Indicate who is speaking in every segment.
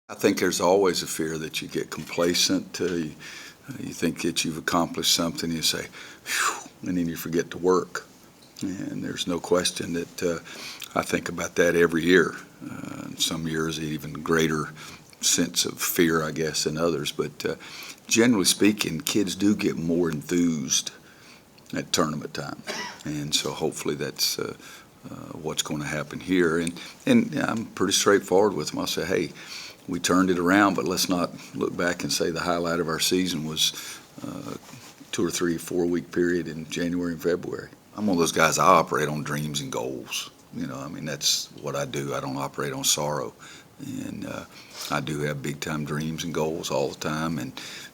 Speaker 1: I think there's always a fear that you get complacent. You think that you've accomplished something, you say, phew, and then you forget to work. And there's no question that I think about that every year. Some years even greater sense of fear, I guess, than others. But generally speaking, kids do get more enthused at tournament time. And so hopefully that's what's going to happen here. And I'm pretty straightforward with them. I'll say, hey, we turned it around, but let's not look back and say the highlight of our season was 2 or 3, 4-week period in January and February. I'm one of those guys, I operate on dreams and goals. That's what I do. I don't operate on sorrow. And I do have big-time dreams and goals all the time. And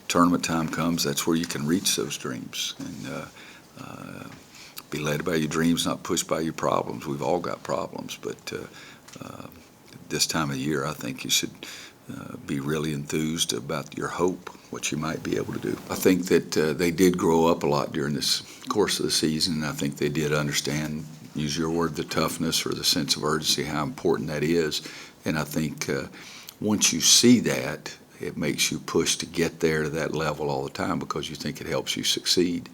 Speaker 1: tournament time comes, that's where you can reach those dreams. And be led by your dreams, not pushed by your problems. We've all got problems, but this time of year, I think you should be really enthused about your hope, what you might be able to do. I think that they did grow up a lot during this course of the season, and I think they did understand, use your word, the toughness or the sense of urgency, how important that is. And I think once you see that, it makes you push to get there to that level all the time because you think it helps you succeed.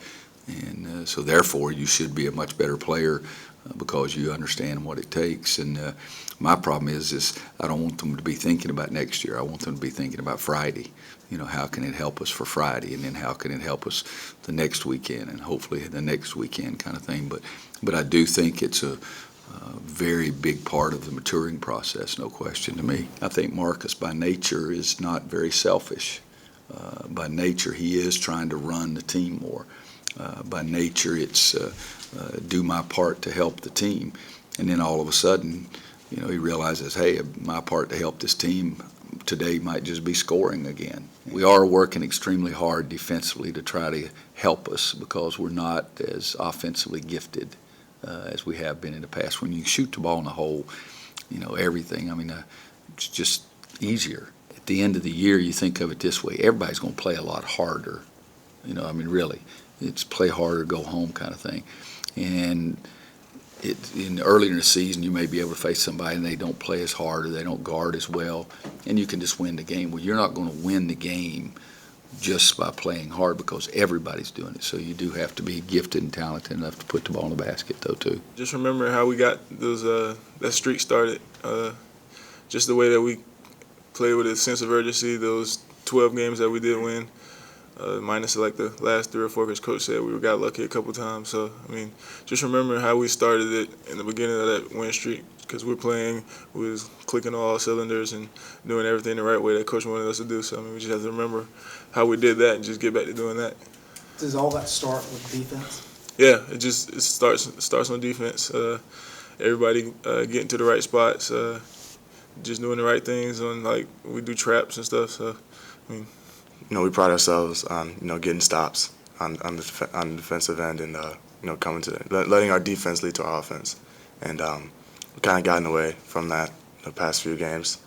Speaker 1: And so therefore, you should be a much better player because you understand what it takes. And my problem is I don't want them to be thinking about next year. I want them to be thinking about Friday. How can it help us for Friday? And then how can it help us the next weekend and hopefully the next weekend kind of thing. But I do think it's a very big part of the maturing process, no question to me. I think Marcus by nature is not very selfish. By nature, he is trying to run the team more. By nature, it's do my part to help the team. And then all of a sudden, he realizes, hey, my part to help this team today might just be scoring again. We are working extremely hard defensively to try to help us because we're not as offensively gifted as we have been in the past. When you shoot the ball in the hole, everything, it's just easier. At the end of the year, you think of it this way, everybody's going to play a lot harder. Really. It's play harder, go home kind of thing. And earlier in the season, you may be able to face somebody and they don't play as hard or they don't guard as well, and you can just win the game. Well, you're not going to win the game just by playing hard because everybody's doing it. So you do have to be gifted and talented enough to put the ball in the basket, though, too.
Speaker 2: Just remember how we got those that streak started. Just the way that we played with a sense of urgency, those 12 games that we did win. Minus like the last 3 or 4, because Coach said we got lucky a couple times. So, just remember how we started it in the beginning of that win streak, because we was clicking all cylinders and doing everything the right way that Coach wanted us to do. So, we just have to remember how we did that and just get back to doing that.
Speaker 3: Does all that start with defense?
Speaker 2: Yeah, it starts on defense. Everybody getting to the right spots, just doing the right things we do traps and stuff. So,
Speaker 4: we pride ourselves on getting stops on the defensive end and coming to letting our defense lead to our offense, and we kind of gotten away from that the past few games,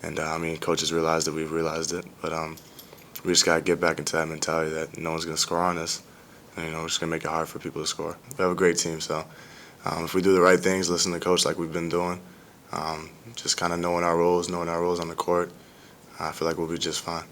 Speaker 4: and coaches realized that we've realized it, but we just gotta get back into that mentality that no one's gonna score on us, and we're just gonna make it hard for people to score. We have a great team, so if we do the right things, listen to coach like we've been doing, just kind of knowing our roles on the court, I feel like we'll be just fine.